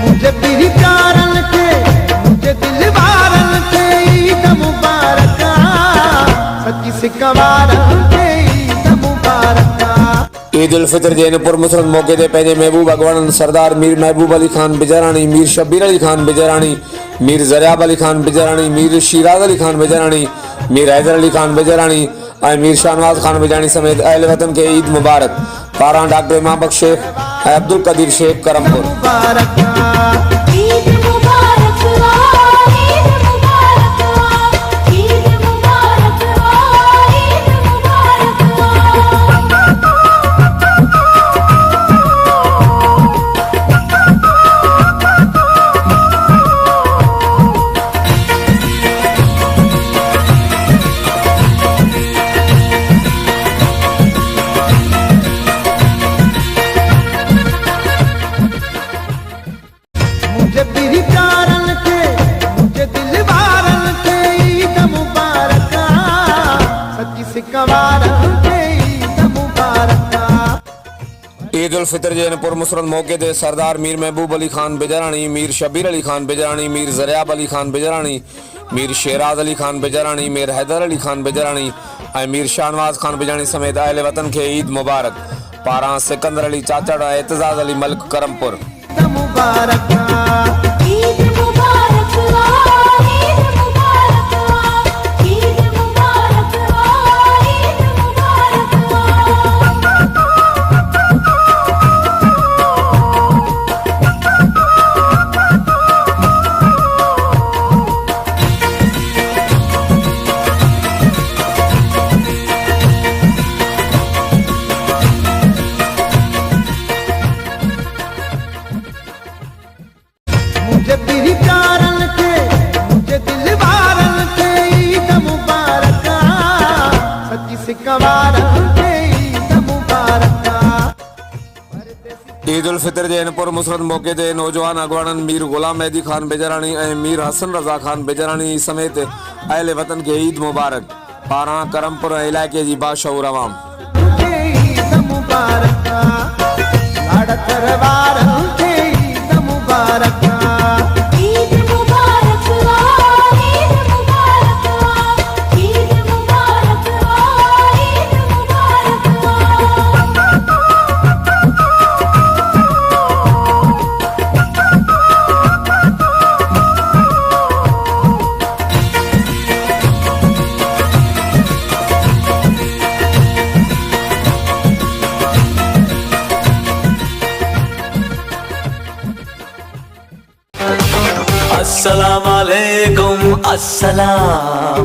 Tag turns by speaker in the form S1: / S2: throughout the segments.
S1: मुझे पीरी प्यारन के, मुझे दिल वारन के ईद मुबारक, सच्ची सिकवारन के ईद मुबारक।
S2: ईद उल फितर जैनपुर मुसरत मौके ते पंहिंजे महबूब अगवानन सरदार मीर महबूब अली खान बिजरानी, मीर शब्बीर अली खान बिजरानी, मीर ज़रियाब अली खान बिजरानी, मीर शिराज अली खान बिजरानी, मीर हैदर अली खान बिजरानी और मीर शाहनवाज खान बिजरानी समेत अहले वतन के ईद मुबारक। पारां डॉक्टर इमाम बख्श शेख अब्दुल कदीर शेख करमपुर।
S1: मुझे पीरी प्यारन के, मुझे दिल वारन के ईद मुबारक, सच्ची सिकवारन के ईद मुबारक।
S2: ईद उल फितर जैनपुर मुसरत मौके ते सरदार मीर महबूब अली खान बिजरानी, मीर शब्बीर अली खान बिजरानी, मीर ज़रियाब अली खान बिजरानी, मीर शिराज अली खान बिजरानी, मीर हैदर अली खान बिजरानी और मीर शाहनवाज खान बिजरानी समेत अहले वतन के ईद मुबारक। पारां सिकंदर अली चाचड़ और एतजाज अली मलिक करमपुर।
S1: मुबारक
S3: ईद मुबारक, ईद मुबारक, ईद मुबारक, ईद
S1: मुझे पीरी प्यारन के, मुझे दिल वारन के ईद मुबारक, सच्ची सिकवारन के ईद मुबारक।
S2: ईद उल फितर जैनपुर मुसरत मौके ते नौजवान अगवानन मीर गुलाम मेहदी खान बिजरानी और मीर हसन रजा खान बिजरानी समेत अहले वतन के ईद मुबारक। पारां करमपुर इलाके जी बादशाह अवाम।
S1: ईद मुबारक लाड़ करवारन के ईद मुबारक।
S3: ईद मुबारक, ईद मुबारक, ईद मुबारक, ईद
S4: अस्सलाम वालेकुम अस्सलाम।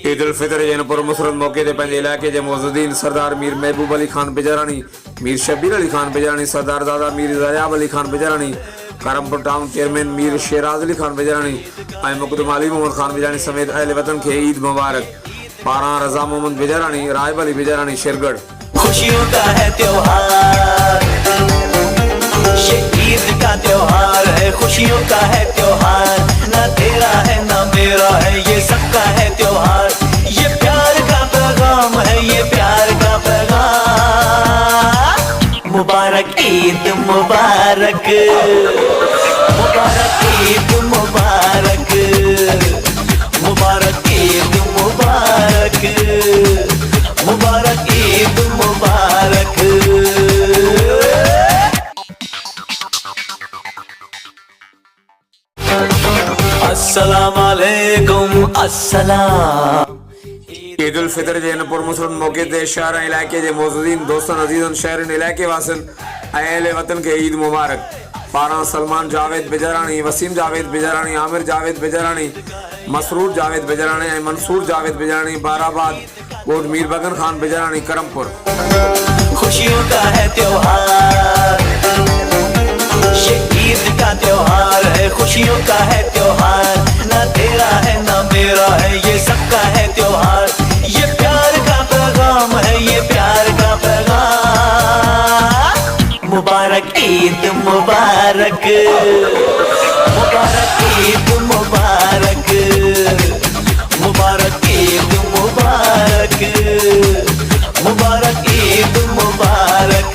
S2: ईद उल फितर जैनपुर मुसरत मौके ते पंहिंजे इलाके जे मौजूदीन सरदार मीर महबूब अली खान बिजरानी, मीर शब्बीर अली खान बिजरानी, सरदार दादा मीर ज़रियाब अली खान बिजरानी, करमपुर टाउन चेयरमैन मीर शिराज अली खान बिजरानी और मुकदम अली मोहम्मद खान बिजरानी समेत अहले वतन के ईद मुबारक। पारां रजा मोहम्मद बिजरानी, रायब अली बिजरानी शेरगढ़।
S4: खुशियों का है त्योहार, ये ईद का त्योहार है, खुशियों का है त्योहार, ना तेरा है ना मेरा है, ये सबका है त्योहार, ये प्यार का पैगाम है, ये प्यार का पैगाम। मुबारक ईद मुबारक, मुबारक ईद मुबारक, मुबारक ईद मुबारक, मुबारक ईद मुबारक। अस्सलाम वालेकुम अस्सलाम।
S2: ईद उल फितर जैनपुर मुसरत मौके ते शहर इलाके जे मौजूदीन दोस्तन अजीजन शहरन इलाके वासन अहले वतन के ईद मुबारक। पारां सलमान जावेद बिजरानी, वसीम जावेद बिजरानी, आमिर जावेद बिजरानी, मसरूर जावेद बिजरानी और मंसूर जावेद बिजरानी बाराबाद कोट मीर बगन खान बिजरानी करमपुर।
S4: खुशियों का है त्योहार, ये ईद का त्योहार है, खुशियों का है त्योहार, ना तेरा है ना मेरा है, ये सबका है त्योहार, ये प्यार का पैगाम है, ये प्यार का पैगाम। मुबारक ईद मुबारक, मुबारक ईद मुबारक, मुबारक ईद मुबारक, मुबारक ईद मुबारक।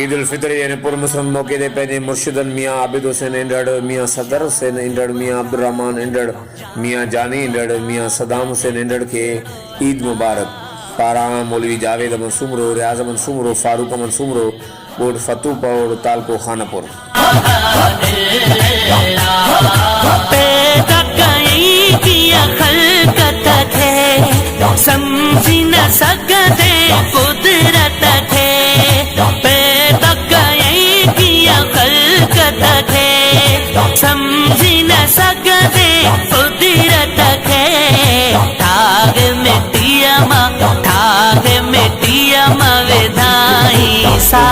S2: ईद उल फितर यानी पुरमसरत मौके ते पंहिंजे मुर्शिदन मियां आबिद हुसैन इंडड़, मियां सदर हुसैन इंडड़, मियां अब्दुर्रहमान इंडड़, मियां जानी इंडड़, मियां सदाम हुसैन इंडड़ खे ईद मुबारक। पारां मौलवी जावेद अहमद सुमरो, रियाज़ अहमद सुमरो, फारूक अहमद सुमरो, ॻोठ फतू पौड़, तालको खानापुर।
S5: पैदा कई किया खल्कत थे, समझी न सकते कुदरत थे। पैदा कई किया खल्कत थे, समझी न सकते कुदरत थे। ठाग मिट्टिया मा विधाई सा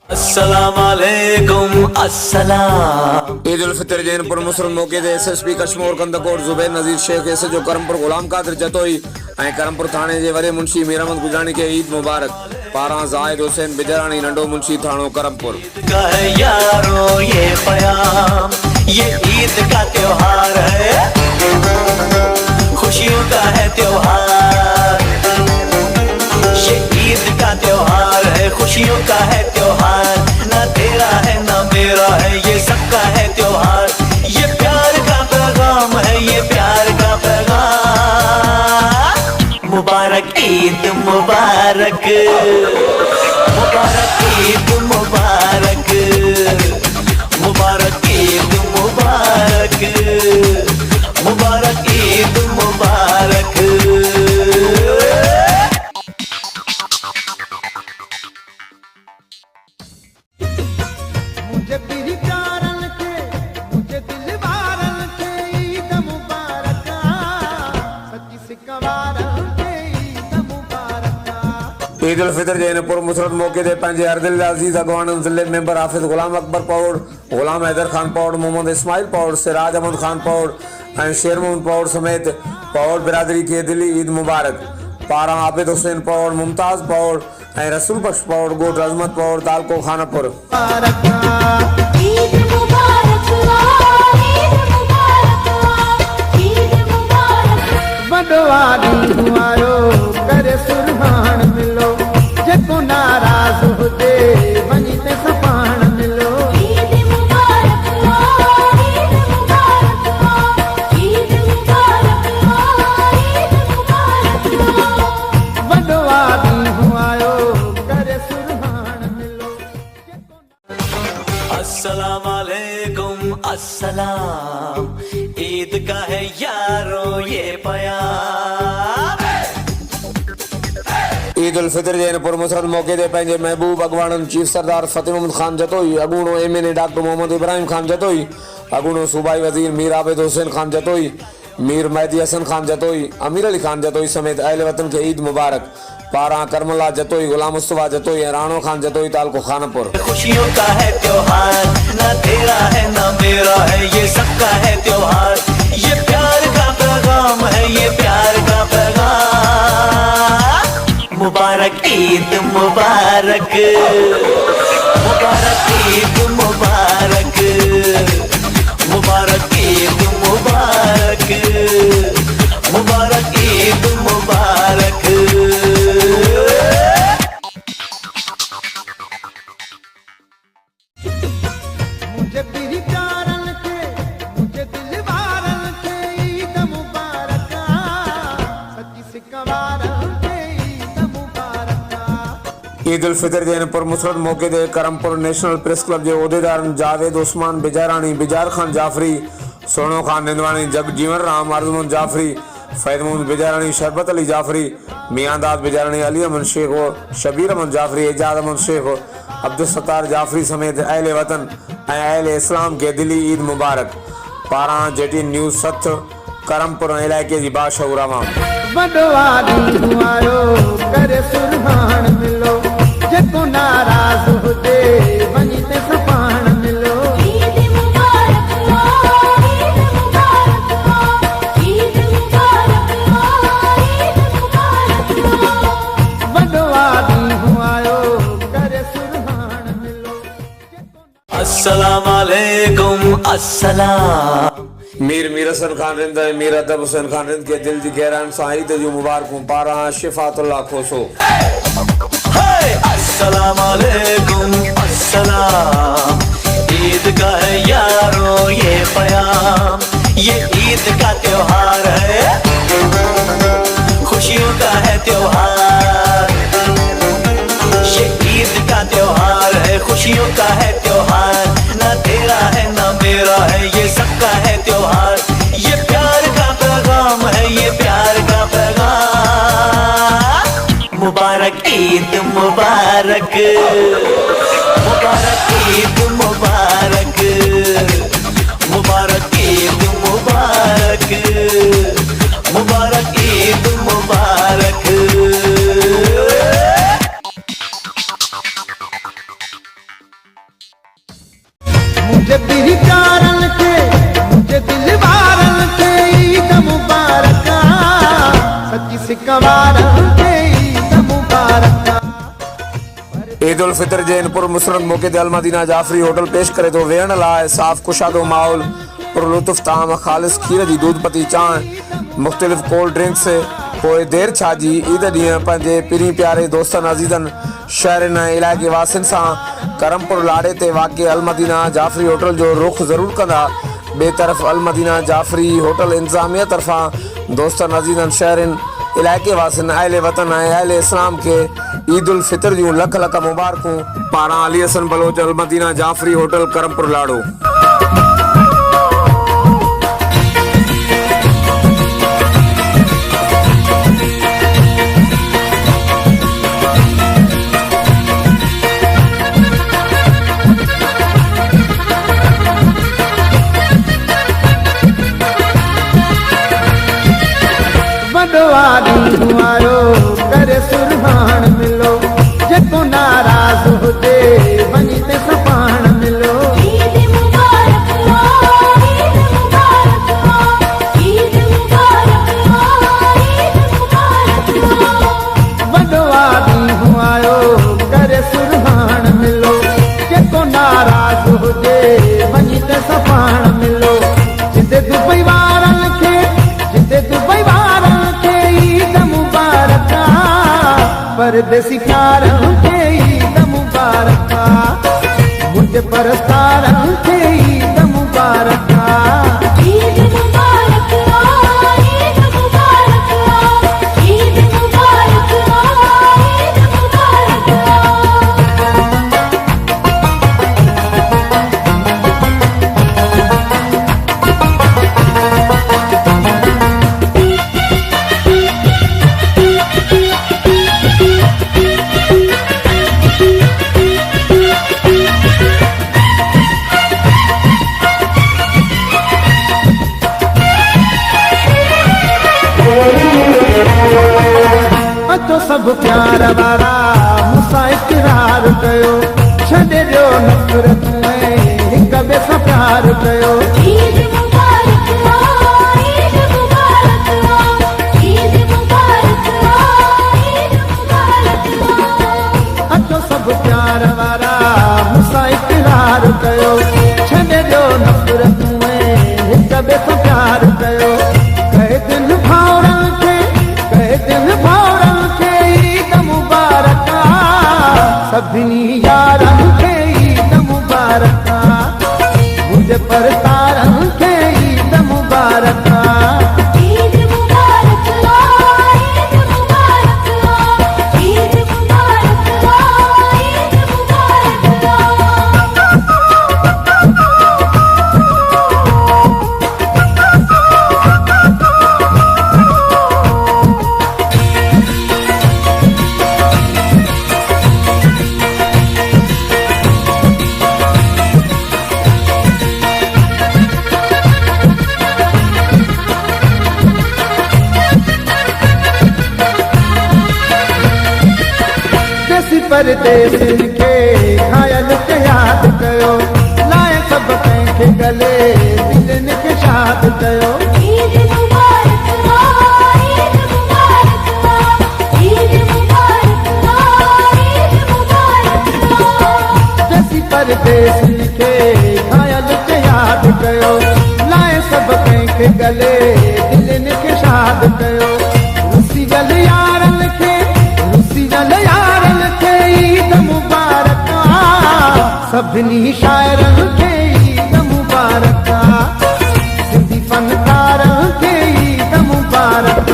S4: अस्सलामुअलैकुम अस्सलाम।
S2: ईद उल फितर जैन पुरमसरत मौके ते एसएसपी कश्मीर कंदकोट ज़ुबैर नज़ीर शेख एस जो करमपुर गुलाम कादिर जतोई ऐं करमपुर थाणे जे वॾे मुंशी मीर अहमद गुजराणी खे ईद मुबारक। पारां ज़ाहिद हुसैन बिजराणी नंढो मुंशी थाणो करमपुर।
S4: का है यारो ये प्याम, ये ईद का त्योहार है, खुशियों का है त्योहार। ये ईद का त्योहार है, खुशियों का है त्योहार। ना तेरा है ना मेरा है, ये सबका है त्योहार। ये प्यार का पैगाम है, ये प्यार का पैगाम। मुबारक ईद मुबारक, मुबारक ईद मुबारक, मुबारक ईद मुबारक, मुबारक ईद मुबारक।
S1: मुझे तेरी प्यारन के, मुझे दिल वारन के ईद मुबारक। सच्ची सिकवारन के ईद मुबारक।
S2: ईद उल फितर जैन पुरमसरत मौके ते पंहिंजे अर्दिल अज़ीज़ अगवान ज़िले मेंबर हाफिज़ गुलाम अकबर पौड़, गुलाम हैदर खान पौड़, मोहम्मद इस्माइल पौड़, सिराज अहमद खान पौड़ ऐं शेर मोहम्मद पौड़ समेत पौड़ बिरादरी खे दिली ईद मुबारक। पारां आबिद हुसैन पौड़, मुमताज़ पौड़ ऐं रसूल बख्श पौड़, ॻोठ अज़मत पौड़, तालको खानापुर।
S3: ईद मुबारक ईद मुबारक ईद मुबारक।
S1: वॾवा ॾींहुं आयो करे सुरहाण मिलो, जेको नाराज़ हुजे वञी ते सपाण मिलो।
S3: ईद मुबारक ईद मुबारक ईद मुबारक ईद मुबारक।
S1: वॾवा ॾींहुं आयो करे सुरहाण मिलो,
S4: अस्सलाम वालेकुम अस्सलाम। ईद का है यारो ये प्यार।
S2: ईद उल फितर जैन पुरमसरत मौके ते पंहिंजे महबूब अगवाणनि चीफ सरदार फतेह मोहम्मद खान जतोई, अगूणो MNA डॉक्टर मोहम्मद इब्राहिम खान जतोई, अगूणो सूबाई वजीर मीर आबिद हुसैन खान जतोई, मीर मेहदी हसन खान जतोई, अमीर अली खान जतोई समेत अहले वतन खे ईद मुबारक। पारां करमला जतोई, गुलाम मुस्तफा जतोई ऐं राणो खान जतोई, तालको खानपुर।
S4: खुशियों का है त्योहार, ना तेरा है ना मेरा है, ये सबका है त्योहार। ये प्यार का पैगाम है, ये प्यार का पैगाम। मुबारक ईद मुबारक, मुबारक ईद मुबारक, मुबारक ईद मुबारक, मुबारक ईद मुबारक।
S1: मुझे तेरी प्यारन के, मुझे दिल वारन के ईद मुबारक। सच्ची सिकवारन के ईद मुबारक।
S2: ईद उल फितर जैन पुरमसरत मौके ते करमपुर नेशनल प्रेस क्लब जे उहिदेदारनि जावेद उस्मान बिजाराणी, बिजार खान जाफरी, सोनो खान निंदवाणी, जगजीवन राम, अर्जुमन जाफरी, फैद मोहम्मद बिजाराणी, शरबत अली जाफरी, मियांदाद बिजाराणी, अली अहमद शेख, शबीर अहमद जाफरी, एजाज अहमद शेख, अब्दुल सत्तार जाफरी समेत अहले वतन ऐं अहले इस्लाम खे दिली ईद मुबारक। पारां JTN न्यूज़ सथ करमपुर इलाइक़े जी बाशऊर आवाम।
S1: वॾवा ॾींहुं आयो करे सुरहाण मिलो, जेको नाराज़ हुजे वञी ते सपाण मिलो।
S3: ईद मुबारक ईद मुबारक ईद मुबारक ईद मुबारक।
S1: वॾवा ॾींहुं आयो करे सुरहाण मिलो, जेको
S4: अस्सलाम वालेकुम अस्सलाम।
S2: मीर हसन खान रिंद मीर अदब हुसैन खान रिंद के दिल जी गहरान सां ईद जूं मुबारकूं पारां शिफातुल्लाह खोसो।
S4: हाय अस्सलाम वालेकुम अस्सलाम। ईद का है यारो ये प्याम, ये ईद का त्योहार है, खुशियों का है त्योहार। ये ईद का त्योहार है, खुशियों का है त्योहार। ना तेरा है ना मेरा है, ये सबका है त्योहार। ये प्यार का पैगाम है, ये प्यार का पैगाम। मुबारक ईद मुबारक, मुबारक ईद मुबारक, मुबारक ईद मुबारक, मुबारक ईद मुबारक।
S1: मुझे तेरी प्यारन के, मुझे दिल वारन के ईद मुबारक, सच्ची सिकवारन के ईद मुबारक।
S2: ईद उल फितर जे इन पुरमुसरत मौके ते अल मदीना जाफरी होटल पेश करे तो वेहण लाइ साफ़ कुशादो माहौल, पुरलुत्फ ताम, ख़ालिस खीर जी दूध पती चांहि, मुख़्तलिफ़ कोल्ड ड्रिंक्स। पोइ देरि छा जी, ईद ॾींहुं पंहिंजे पिरी प्यारे दोस्तनि अज़ीज़नि शहरनि ऐं इलाइक़े वासियुनि सां करमपुर लाड़े ते वाक़िअ अल मदीना जाफरी होटल जो रुख़ ज़रूरु कंदा। ॿिए तरफ़ अल मदीना जाफरी होटल इंतज़ामिया तरफ़ां दोस्तनि अज़ीज़नि शहरनि इलाइक़े वासियुनि अहले वतन ऐं अहले इस्लाम खे ईद उल फितर जूं लख लख मुबारकूं पारां अली हसन बलोच अल मदीना जाफरी होटल करमपुर लाड़ो।
S1: वॾवारी आयो करे सुरहान मिलो, जेको नाराज़ हुजे वञी ते सपाण मिलो।
S3: ईद मुबारक ईद मुबारक ईद मुबारक ईद मुबारक।
S1: वॾवारी आयो करे सुरहान मिलो, जेको नाराज़ हुजे वञी ते सपाण मिलो। जिते दुबई वारनि खे, जिते दुबई वारनि खे ईद मुबारक, परदेसी प्यारनि खे ईद मुबारक, मुंहिंजे परस्तारनि खे ईद मुबारक।
S3: ईद मुबारक ईद मुबारक ईद मुबारक ईद
S1: अचो सभु प्यार वारा मूंसां इक़रार कयो, छॾे ॾियो नफ़रत ऐं हिक ॿिए सां प्यार कयो।
S3: ईद मुबारक ईद मुबारक ईद मुबारक ईद मुबारक।
S1: अचो सभु प्यार वारा मूंसां इक़रार कयो, छॾे ॾियो नफ़रत ऐं हिक ॿिए सां प्यार कयो। कहे दिल भाउरनि खे, कहे दिल भाउरनि खे ईद मुबारक, सभिनी यारनि खे ईद मुबारक, मुंहिंजे परतारनि खे ईद मुबारक।
S3: ईद मुबारक ईद मुबारक ईद मुबारक ईद
S1: परदेसियुनि खे घायल खे यादि कयो, लाइ सभु कंहिंखे गले दिलनि खे शाद कयो।
S3: ईद मुबारक ईद मुबारक ईद मुबारक ईद मुबारक।
S1: जैसी परदेसियुनि खे खे घायल खे यादि कयो लाइ सभु कंहिंखे गले दिलनि खे शाद कयो रुसियल यारनि खे ईद मुबारक सभिनी शाइरनि खे ईद मुबारक सिंधी फनकारनि खे ईद मुबारक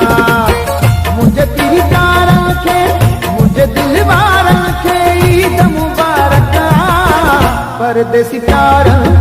S1: मुंहिंजे पीरकारनि खे मुंहिंजे दिलवारनि खे ईद मुबारक परदेसी प्यारनि